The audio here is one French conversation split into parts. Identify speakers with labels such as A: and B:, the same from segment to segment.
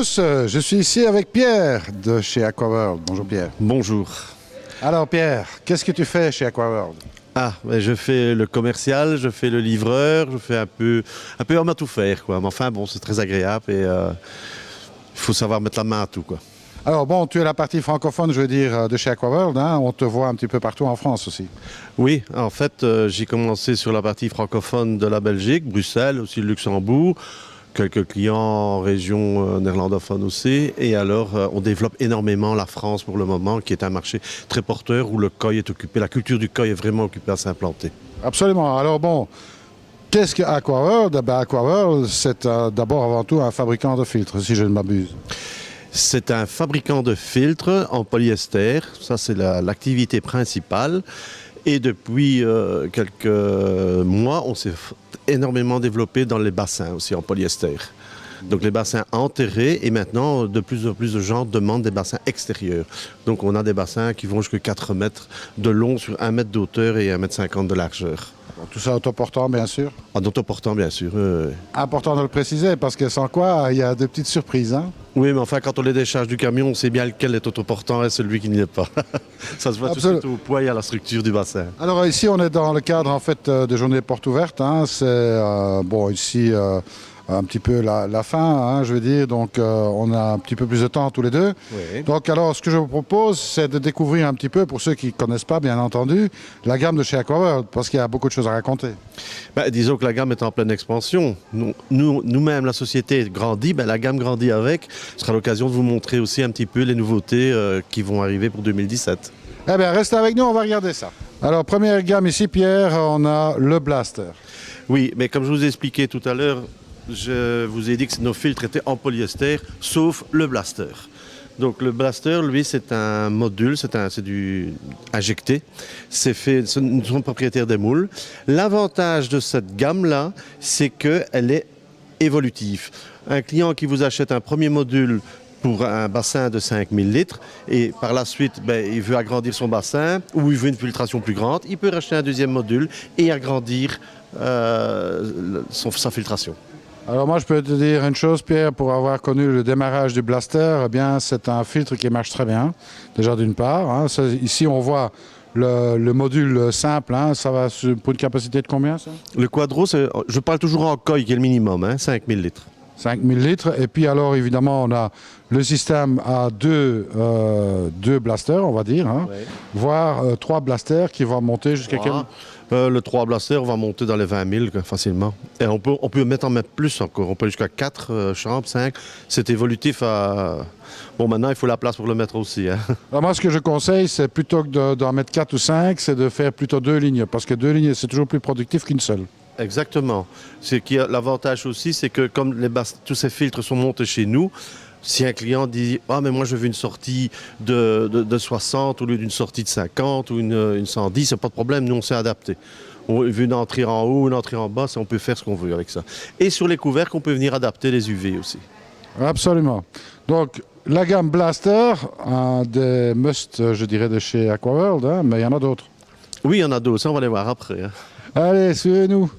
A: tous, je suis ici avec Pierre de chez Aquaworld. Bonjour Pierre.
B: Bonjour.
A: Alors Pierre, qu'est-ce que tu fais chez Aquaworld?
B: Je fais le commercial, je fais le livreur, je fais un peu homme à tout faire, quoi. Mais enfin, bon, c'est très agréable et il faut savoir mettre la main à tout, quoi.
A: Alors bon, tu es la partie francophone, je veux dire, de chez Aquaworld, hein? On te voit un petit peu partout en France aussi.
B: Oui, en fait, j'ai commencé sur la partie francophone de la Belgique, Bruxelles, aussi le Luxembourg, quelques clients en région néerlandophone aussi. Et alors, on développe énormément la France pour le moment, qui est un marché très porteur où le koi est occupé, la culture du koi est vraiment occupée à s'implanter.
A: Absolument. Alors bon, qu'est-ce que Aquaworld? Aquaworld, c'est d'abord avant tout un fabricant de filtres, si je ne m'abuse.
B: C'est un fabricant de filtres en polyester, ça c'est l'activité principale. Et depuis quelques mois, on s'est énormément développé dans les bassins aussi en polyester. Donc les bassins enterrés et maintenant de plus en plus de gens demandent des bassins extérieurs. Donc on a des bassins qui vont jusqu'à 4 mètres de long sur 1 mètre d'auteur et 1,50 m de largeur.
A: Tout ça autoportant, bien sûr.
B: En autoportant, bien sûr.
A: Important de le préciser, parce que sans quoi, il y a de petites surprises, hein?
B: Oui, mais enfin, quand on les décharge du camion, on sait bien lequel est autoportant et celui qui n'y est pas. Ça se voit tout de suite au poids et à la structure du bassin.
A: Alors ici, on est dans le cadre en fait de journée porte ouverte, hein. C'est bon ici un petit peu la fin, hein, je veux dire. Donc on a un petit peu plus de temps tous les deux.
B: Oui.
A: Donc alors, ce que je vous propose, c'est de découvrir un petit peu, pour ceux qui ne connaissent pas, bien entendu, la gamme de chez Aquaworld, parce qu'il y a beaucoup de choses à raconter.
B: Disons que la gamme est en pleine expansion. Nous-mêmes, la société grandit, la gamme grandit avec. Ce sera l'occasion de vous montrer aussi un petit peu les nouveautés qui vont arriver pour 2017.
A: Eh bien, restez avec nous, on va regarder ça. Alors, première gamme ici, Pierre, on a le Blaster.
B: Oui, mais comme je vous ai expliqué tout à l'heure, je vous ai dit que nos filtres étaient en polyester, sauf le Blaster. Donc le Blaster, lui, c'est un module, c'est du injecté. Nous sommes propriétaires des moules. L'avantage de cette gamme-là, c'est qu'elle est évolutive. Un client qui vous achète un premier module pour un bassin de 5000 litres et par la suite, il veut agrandir son bassin ou il veut une filtration plus grande, il peut racheter un deuxième module et agrandir sa filtration.
A: Alors moi, je peux te dire une chose, Pierre, pour avoir connu le démarrage du Blaster, eh bien, c'est un filtre qui marche très bien, déjà d'une part. Hein. Ici, on voit le module simple, hein. Ça va pour une capacité de combien, ça?
B: Le Quadro, je parle toujours en koi, qui est le minimum, 5000 litres.
A: 5000 litres. Et puis alors, évidemment, on a le système à deux blasters, on va dire, hein,
B: Ouais.
A: voire 3 blasters qui vont monter jusqu'à quel...
B: Le 3 Blaster, on va monter dans les 20 000 facilement. Et on peut mettre plus encore. On peut aller jusqu'à 4 chambres, 5. C'est évolutif à... Bon, maintenant, il faut la place pour le mettre aussi. Hein.
A: Alors moi, ce que je conseille, c'est plutôt que d'en mettre 4 ou 5, c'est de faire plutôt 2 lignes. Parce que 2 lignes, c'est toujours plus productif qu'une seule.
B: Exactement. L'avantage aussi, c'est que comme tous ces filtres sont montés chez nous, si un client dit « Ah, mais moi, je veux une sortie de 60 au lieu d'une sortie de 50 ou une 110 », c'est pas de problème, nous, on s'est adapté. On veut une entrée en haut, une entrée en bas, on peut faire ce qu'on veut avec ça. Et sur les couvercles, on peut venir adapter les UV aussi.
A: Absolument. Donc, la gamme Blaster, un des must, je dirais, de chez Aquaworld, hein, mais il y en a d'autres.
B: Oui, il y en a d'autres, ça, on va les voir après. Hein.
A: Allez, suivez-nous.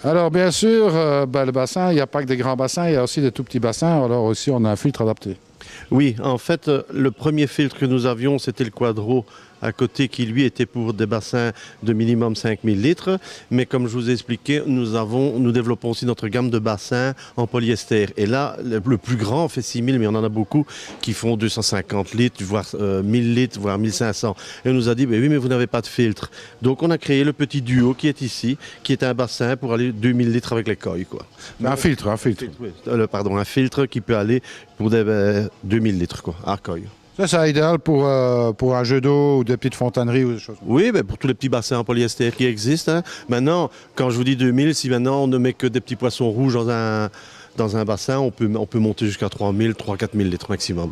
A: Alors, bien sûr, le bassin, il n'y a pas que des grands bassins, il y a aussi des tout petits bassins. Alors aussi, on a un filtre adapté.
B: Oui, en fait, le premier filtre que nous avions, c'était le Quadro à côté qui, lui, était pour des bassins de minimum 5000 litres. Mais comme je vous ai expliqué, nous développons aussi notre gamme de bassins en polyester. Et là, le plus grand fait 6000, mais on en a beaucoup qui font 250 litres, voire 1000 litres, voire 1500. Et on nous a dit, oui, mais vous n'avez pas de filtre. Donc, on a créé le petit duo qui est ici, qui est un bassin pour aller 2000 litres avec les koi, quoi.
A: Un filtre.
B: Un filtre qui peut aller pour des 2000 litres, quoi, à koi.
A: Ça, c'est idéal pour un jeu d'eau ou des petites fontaneries ou des choses.
B: Oui, pour tous les petits bassins en polyester qui existent. Hein. Maintenant, quand je vous dis 2000, si maintenant on ne met que des petits poissons rouges dans un bassin, on peut monter jusqu'à 3000, 4000 litres maximum.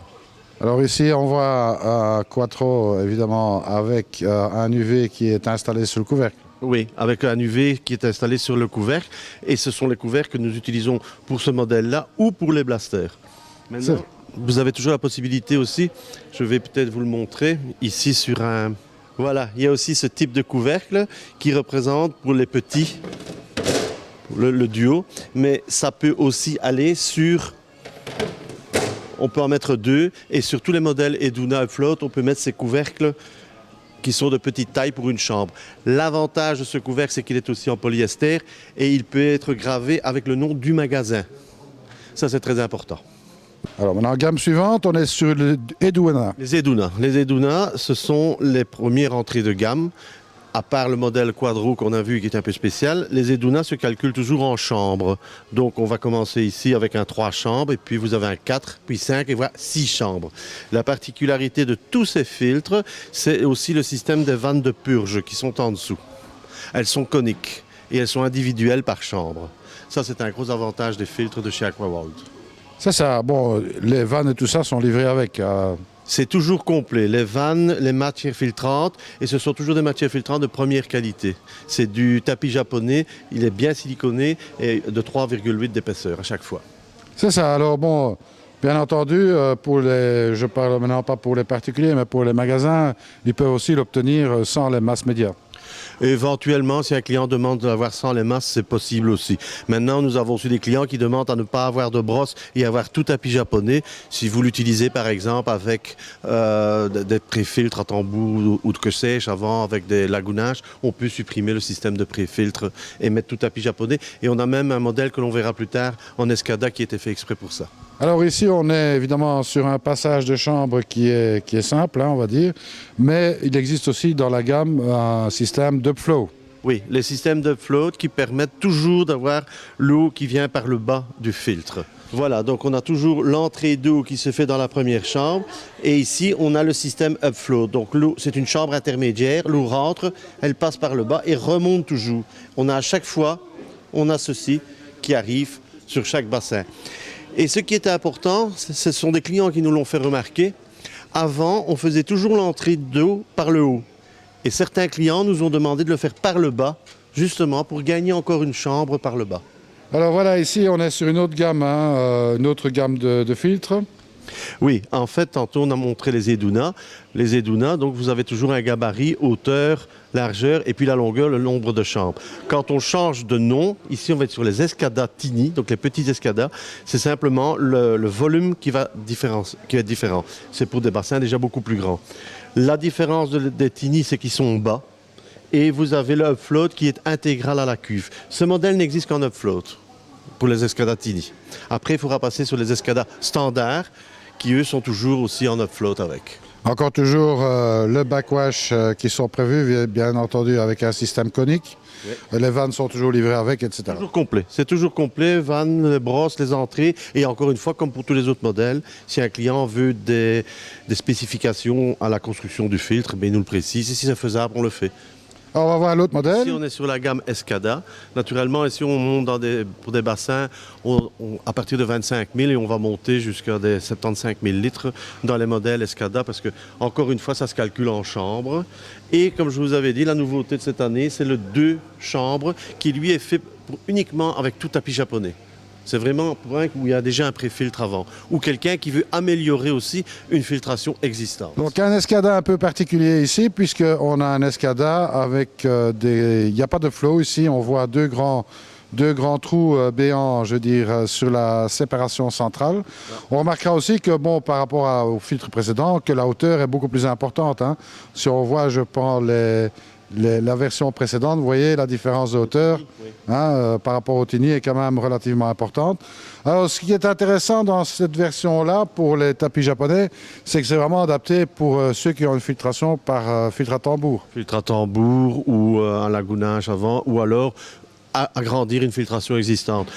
A: Alors ici, on voit Quattro, évidemment, avec un UV qui est installé sur le couvercle.
B: Oui, avec un UV qui est installé sur le couvercle. Et ce sont les couvercles que nous utilisons pour ce modèle-là ou pour les blasters. Maintenant, vous avez toujours la possibilité aussi, je vais peut-être vous le montrer, ici sur un... Voilà, il y a aussi ce type de couvercle qui représente pour les petits, le duo, mais ça peut aussi aller sur On peut en mettre 2 et sur tous les modèles Eduna Upfloat, on peut mettre ces couvercles qui sont de petite taille pour une chambre. L'avantage de ce couvercle, c'est qu'il est aussi en polyester et il peut être gravé avec le nom du magasin. Ça, c'est très important.
A: Alors maintenant, gamme suivante, on est sur le Eduna.
B: Les Eduna. Les Eduna, ce sont les premières entrées de gamme. À part le modèle Quadro qu'on a vu qui est un peu spécial, les Eduna se calculent toujours en chambres. Donc on va commencer ici avec un 3 chambres, et puis vous avez un 4, puis 5, et voilà 6 chambres. La particularité de tous ces filtres, c'est aussi le système des vannes de purge qui sont en dessous. Elles sont coniques et elles sont individuelles par chambre. Ça, c'est un gros avantage des filtres de chez Aquaworld.
A: Ça, bon, les vannes et tout ça sont livrés avec.
B: C'est toujours complet, les vannes, les matières filtrantes, et ce sont toujours des matières filtrantes de première qualité. C'est du tapis japonais, il est bien siliconé et de 3,8 d'épaisseur à chaque fois.
A: C'est ça, alors bon, bien entendu, je parle maintenant pas pour les particuliers, mais pour les magasins, ils peuvent aussi l'obtenir sans les masses médias.
B: Et éventuellement, si un client demande d'avoir sans les masses, c'est possible aussi. Maintenant, nous avons aussi des clients qui demandent à ne pas avoir de brosse et avoir tout tapis japonais. Si vous l'utilisez par exemple avec des pré-filtres à tambour ou de que sais-je avant, avec des lagounages, on peut supprimer le système de pré-filtre et mettre tout tapis japonais. Et on a même un modèle que l'on verra plus tard en Escada qui a été fait exprès pour ça.
A: Alors ici, on est évidemment sur un passage de chambre qui est simple, hein, on va dire, mais il existe aussi dans la gamme un système d'upflow.
B: Oui, les systèmes d'upfloat qui permettent toujours d'avoir l'eau qui vient par le bas du filtre. Voilà, donc on a toujours l'entrée d'eau qui se fait dans la première chambre et ici on a le système upfloat. Donc l'eau, c'est une chambre intermédiaire, l'eau rentre, elle passe par le bas et remonte toujours. On a à chaque fois, on a ceci qui arrive sur chaque bassin. Et ce qui était important, ce sont des clients qui nous l'ont fait remarquer. Avant, on faisait toujours l'entrée d'eau par le haut. Et certains clients nous ont demandé de le faire par le bas, justement pour gagner encore une chambre par le bas.
A: Alors voilà, ici on est sur une autre gamme, hein, une autre gamme de filtres.
B: Oui, en fait, tantôt on a montré les Eduna. Les Eduna, donc vous avez toujours un gabarit, hauteur, largeur et puis la longueur, le nombre de chambres. Quand on change de nom, ici on va être sur les Escada Tiny, donc les petits Escada, c'est simplement le volume qui va être différent. C'est pour des bassins déjà beaucoup plus grands. La différence des Tiny, c'est qu'ils sont bas et vous avez le upfloat qui est intégral à la cuve. Ce modèle n'existe qu'en upfloat pour les Escada Tiny. Après, il faudra passer sur les Escada standards qui, eux, sont toujours aussi en upfloat avec.
A: Encore toujours le backwash qui sont prévus, bien entendu, avec un système conique. Oui. Les vannes sont toujours livrées avec, etc.
B: Toujours complet. C'est toujours complet, vannes, les brosses, les entrées. Et encore une fois, comme pour tous les autres modèles, si un client veut des spécifications à la construction du filtre, il nous le précise. Et si c'est faisable, on le fait.
A: Alors on va voir l'autre modèle.
B: Ici, on est sur la gamme Escada. Naturellement, ici, on monte pour des bassins à partir de 25 000 et on va monter jusqu'à des 75 000 litres dans les modèles Escada parce que, encore une fois, ça se calcule en chambre. Et comme je vous avais dit, la nouveauté de cette année, c'est le 2 chambres qui, lui, est fait uniquement avec tout tapis japonais. C'est vraiment pour un où il y a déjà un pré-filtre avant. Ou quelqu'un qui veut améliorer aussi une filtration existante.
A: Donc un Escada un peu particulier ici, puisqu'on a un Escada avec il n'y a pas de flow ici. On voit deux grands trous béants, je veux dire, sur la séparation centrale. On remarquera aussi que, bon, par rapport au filtre précédent, que la hauteur est beaucoup plus importante. Hein. Si on voit, je prends la version précédente, vous voyez la différence de hauteur hein, par rapport au Tiny est quand même relativement importante. Alors ce qui est intéressant dans cette version-là pour les tapis japonais, c'est que c'est vraiment adapté pour ceux qui ont une filtration par filtre à tambour.
B: Filtre à tambour ou un lagounage avant ou alors agrandir une filtration existante.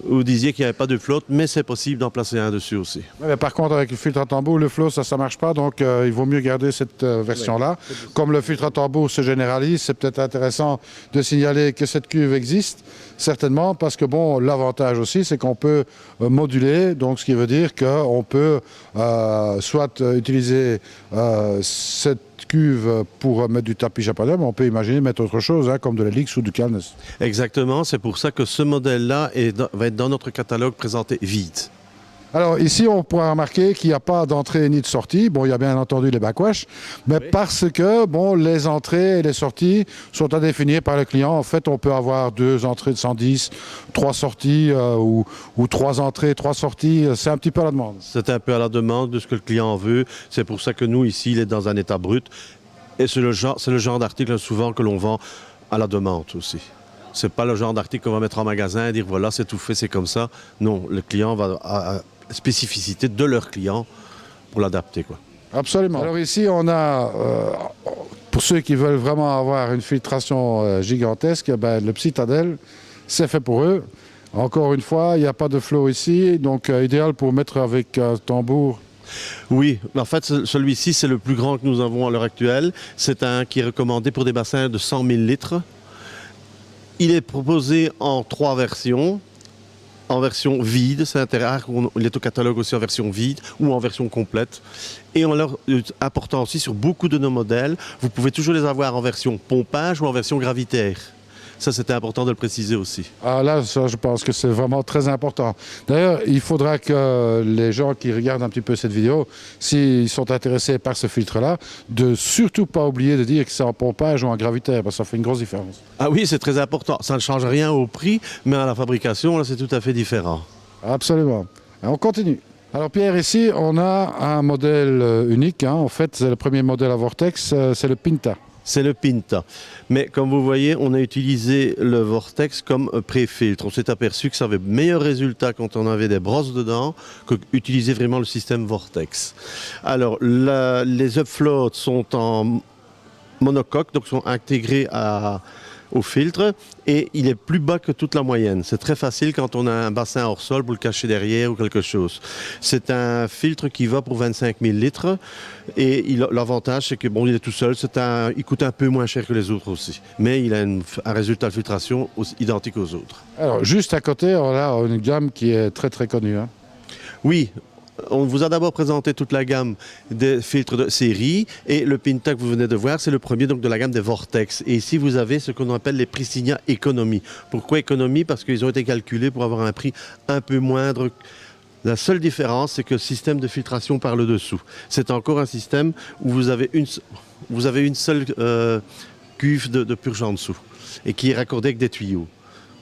B: Vous disiez qu'il n'y avait pas de flotte, mais c'est possible d'en placer un dessus aussi.
A: Ouais, par contre, avec le filtre à tambour, le flow, ça ne marche pas, donc il vaut mieux garder cette version-là. Ouais, comme le filtre à tambour se généralise, c'est peut-être intéressant de signaler que cette cuve existe, certainement, parce que bon, l'avantage aussi, c'est qu'on peut moduler, donc ce qui veut dire qu'on peut soit utiliser cette cuve pour mettre du tapis japonais, mais on peut imaginer mettre autre chose, hein, comme de l'Helix ou du Calnes.
B: Exactement, c'est pour ça que ce modèle-là va être dans notre catalogue présenté vide.
A: Alors ici, on pourra remarquer qu'il n'y a pas d'entrée ni de sortie. Bon, il y a bien entendu les backwash, mais
B: Oui.
A: parce que bon, les entrées et les sorties sont à définir par le client. En fait, on peut avoir 2 entrées de 110, 3 sorties ou 3 entrées, 3 sorties. C'est un petit peu à la demande.
B: C'est un peu à la demande de ce que le client veut. C'est pour ça que nous, ici, il est dans un état brut. Et c'est le genre d'article souvent que l'on vend à la demande aussi. C'est pas le genre d'article qu'on va mettre en magasin et dire voilà, c'est tout fait, c'est comme ça. Non, le client va à la spécificité de leur client pour l'adapter, quoi.
A: Absolument. Alors ici, on a, pour ceux qui veulent vraiment avoir une filtration gigantesque, ben, le Citadel, c'est fait pour eux. Encore une fois, il n'y a pas de flot ici, donc idéal pour mettre avec un tambour.
B: Oui, en fait, celui-ci, c'est le plus grand que nous avons à l'heure actuelle. C'est un qui est recommandé pour des bassins de 100 000 litres. Il est proposé en 3 versions. En version vide, c'est rare, il est au catalogue aussi en version vide ou en version complète. Et en leur apportant aussi sur beaucoup de nos modèles, vous pouvez toujours les avoir en version pompage ou en version gravitaire. Ça, c'était important de le préciser aussi.
A: Ah là, ça, je pense que c'est vraiment très important. D'ailleurs, il faudra que les gens qui regardent un petit peu cette vidéo, s'ils sont intéressés par ce filtre-là, de surtout pas oublier de dire que c'est en pompage ou en gravitaire, parce que ça fait une grosse différence.
B: Ah oui, c'est très important. Ça ne change rien au prix, mais à la fabrication, là, c'est tout à fait différent.
A: Absolument. On continue. Alors Pierre, ici, on a un modèle unique. Hein. En fait, c'est le premier modèle à Vortex, c'est le Pinta.
B: C'est le Pinta. Mais comme vous voyez, on a utilisé le Vortex comme pré-filtre. On s'est aperçu que ça avait meilleur résultat quand on avait des brosses dedans que utiliser vraiment le système Vortex. Alors, les upfloats sont en monocoque, donc sont intégrés au filtre, et il est plus bas que toute la moyenne. C'est très facile quand on a un bassin hors sol pour le cacher derrière ou quelque chose. C'est un filtre qui va pour 25 000 litres, et l'avantage c'est que bon, il est tout seul, il coûte un peu moins cher que les autres aussi, mais il a un résultat de filtration identique aux autres.
A: Alors, juste à côté, on a une gamme qui est très très connue. Hein.
B: Oui. On vous a d'abord présenté toute la gamme des filtres de série et le Pinta que vous venez de voir, c'est le premier donc, de la gamme des Vortex. Et ici, vous avez ce qu'on appelle les Pristigna Economy. Pourquoi Economy? Parce qu'ils ont été calculés pour avoir un prix un peu moindre. La seule différence, c'est que le système de filtration par le dessous. C'est encore un système où vous avez une seule cuve de purge en dessous et qui est raccordée avec des tuyaux.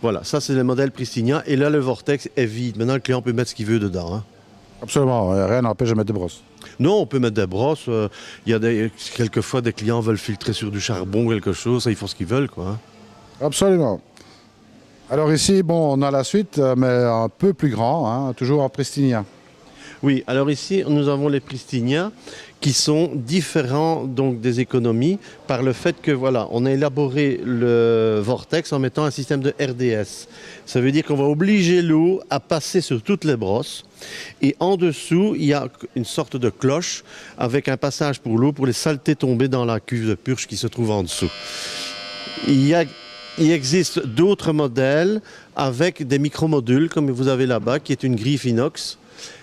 B: Voilà, ça c'est le modèle Pristigna. Et là, le Vortex est vide. Maintenant, le client peut mettre ce qu'il veut dedans. Hein.
A: Absolument, rien n'empêche de mettre des brosses.
B: Non, on peut mettre des brosses. Il y a quelquefois des clients veulent filtrer sur du charbon ou quelque chose. Ça, ils font ce qu'ils veulent, quoi. Hein.
A: Absolument. Alors ici, bon, on a la suite, mais un peu plus grand, hein, toujours en Pristigna.
B: Oui, alors ici, nous avons les Pristigna qui sont différents donc des économies par le fait que voilà, on a élaboré le Vortex en mettant un système de RDS. Ça veut dire qu'on va obliger l'eau à passer sur toutes les brosses et en dessous, il y a une sorte de cloche avec un passage pour l'eau pour les saletés tomber dans la cuve de purge qui se trouve en dessous. Il existe d'autres modèles avec des micromodules comme vous avez là-bas qui est une griffe inox.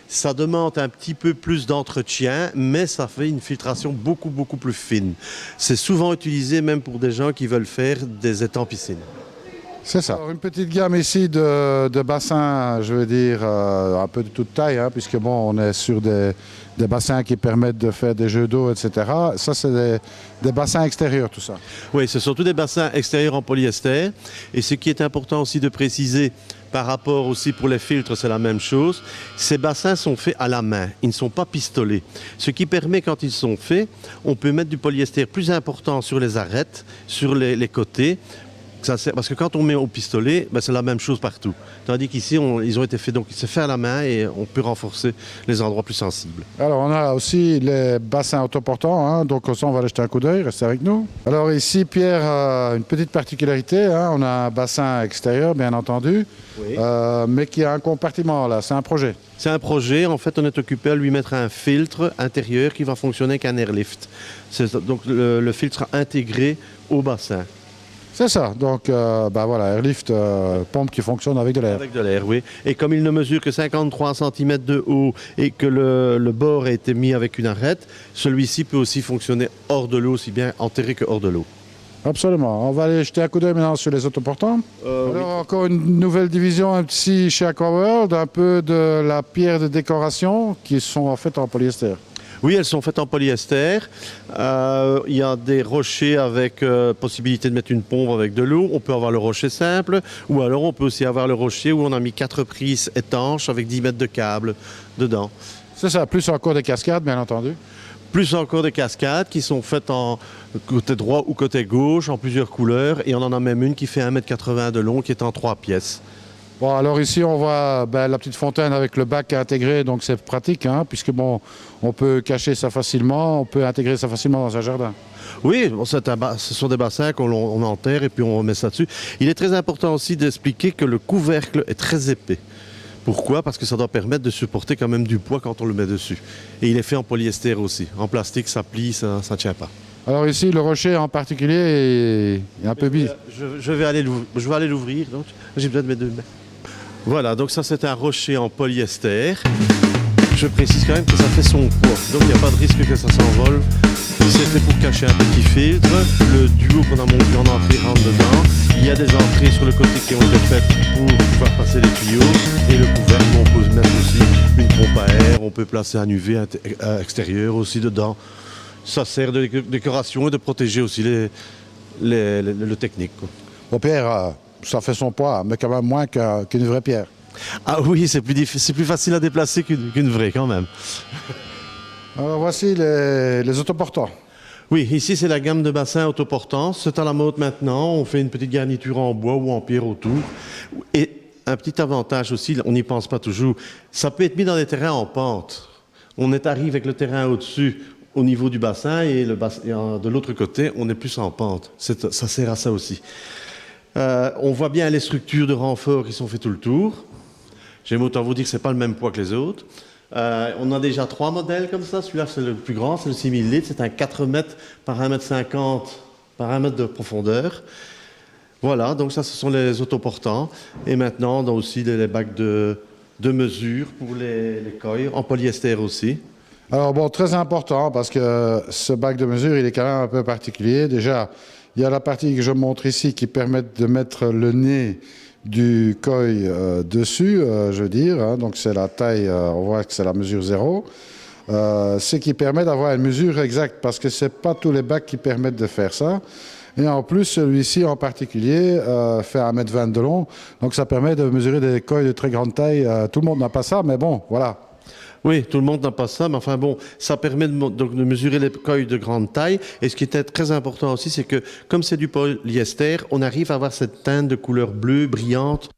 B: Ça demande un petit peu plus d'entretien, mais ça fait une filtration beaucoup, beaucoup plus fine. C'est souvent utilisé même pour des gens qui veulent faire des étangs piscines.
A: C'est ça. Alors, une petite gamme ici de bassins, je veux dire, un peu de toute taille, hein, puisque bon, on est sur des bassins qui permettent de faire des jeux d'eau, etc. Ça, c'est des bassins extérieurs, tout ça.
B: Oui, c'est surtout des bassins extérieurs en polyester. Et ce qui est important aussi de préciser, par rapport aussi pour les filtres, c'est la même chose. Ces bassins sont faits à la main, ils ne sont pas pistolés. Ce qui permet, quand ils sont faits, on peut mettre du polyester plus important sur les arêtes, sur les côtés. Parce que quand on met au pistolet, ben c'est la même chose partout. Tandis qu'ici, ils ont été faits, donc c'est fait à la main et on peut renforcer les endroits plus sensibles.
A: Alors, on a aussi les bassins autoportants, hein, donc ça, on va aller jeter un coup d'œil, restez avec nous. Alors ici, Pierre, une petite particularité, hein, on a un bassin extérieur, bien entendu,
B: Oui.
A: mais qui a un compartiment, là, c'est un projet.
B: C'est un projet, en fait, on est occupé à lui mettre un filtre intérieur qui va fonctionner avec un airlift. Donc le filtre sera intégré au bassin.
A: C'est ça, donc bah voilà, airlift, pompe qui fonctionne avec de l'air.
B: Avec de l'air, oui. Et comme il ne mesure que 53 cm de haut et que le bord a été mis avec une arête, celui-ci peut aussi fonctionner hors de l'eau, aussi bien enterré que hors de l'eau.
A: Absolument. On va aller jeter un coup d'œil maintenant sur les autoportants. Alors, encore une nouvelle division ici chez Aquaworld, un peu de la pierre de décoration qui sont en fait en polyester.
B: Oui, elles sont faites en polyester. Il y a des rochers avec possibilité de mettre une pompe avec de l'eau. On peut avoir le rocher simple, ou alors on peut aussi avoir le rocher où on a mis 4 prises étanches avec 10 mètres de câble dedans.
A: C'est ça, plus encore des cascades, bien entendu.
B: Plus encore des cascades qui sont faites en côté droit ou côté gauche, en plusieurs couleurs. Et on en a même une qui fait 1,80 m de long, qui est en 3 pièces.
A: Bon, alors ici, on voit la petite fontaine avec le bac intégré, donc c'est pratique, hein, puisque bon, on peut cacher ça facilement, on peut intégrer ça facilement dans un jardin.
B: Oui, bon, ce sont des bassins qu'on enterre et puis on remet ça dessus. Il est très important aussi d'expliquer que le couvercle est très épais. Pourquoi? Parce que ça doit permettre de supporter quand même du poids quand on le met dessus. Et il est fait en polyester aussi. En plastique, ça plie, ça ne tient pas.
A: Alors ici, le rocher en particulier est un peu bizarre.
B: Je vais aller l'ouvrir, donc j'ai besoin de mes 2 mains. Voilà, donc ça c'est un rocher en polyester. Je précise quand même que ça fait son poids, donc il n'y a pas de risque que ça s'envole. C'est fait pour cacher un petit filtre. Le duo qu'on a monté en entrée rentre dedans. Il y a des entrées sur le côté qui ont été faites pour pouvoir passer les tuyaux. Et le couvercle, on peut mettre aussi une pompe à air. On peut placer un UV extérieur aussi dedans. Ça sert de décoration et de protéger aussi le technique, quoi.
A: Bon, Pierre, ça fait son poids, mais quand même moins qu'une vraie pierre.
B: Ah oui, c'est plus facile à déplacer qu'une vraie quand même.
A: Alors voici les autoportants.
B: Oui, ici c'est la gamme de bassins autoportants. C'est à la mode maintenant. On fait une petite garniture en bois ou en pierre autour. Et un petit avantage aussi, on n'y pense pas toujours, ça peut être mis dans des terrains en pente. On arrive avec le terrain au-dessus, au niveau du bassin, et de l'autre côté, on est plus en pente. Ça sert à ça aussi. On voit bien les structures de renfort qui sont faites tout le tour. J'aime autant vous dire que ce n'est pas le même poids que les autres. On a déjà 3 modèles comme ça. Celui-là, c'est le plus grand, c'est le 6000 litres. C'est un 4 mètres par 1,50 m par 1 mètre de profondeur. Voilà, donc ça, ce sont les autoportants. Et maintenant, on a aussi les bacs de mesure pour les coils, en polyester aussi.
A: Alors bon, très important, parce que ce bac de mesure, il est quand même un peu particulier. Déjà, il y a la partie que je montre ici qui permet de mettre le nez du koi dessus, je veux dire, hein, donc c'est la taille, on voit que c'est la mesure 0, ce qui permet d'avoir une mesure exacte, parce que ce n'est pas tous les bacs qui permettent de faire ça. Et en plus, celui-ci en particulier fait 1,20 m de long, donc ça permet de mesurer des koi de très grande taille. Tout le monde n'a pas ça, mais bon, voilà.
B: Oui, tout le monde n'a pas ça, mais enfin bon, ça permet de mesurer les koi de grande taille. Et ce qui était très important aussi, c'est que comme c'est du polyester, on arrive à avoir cette teinte de couleur bleue brillante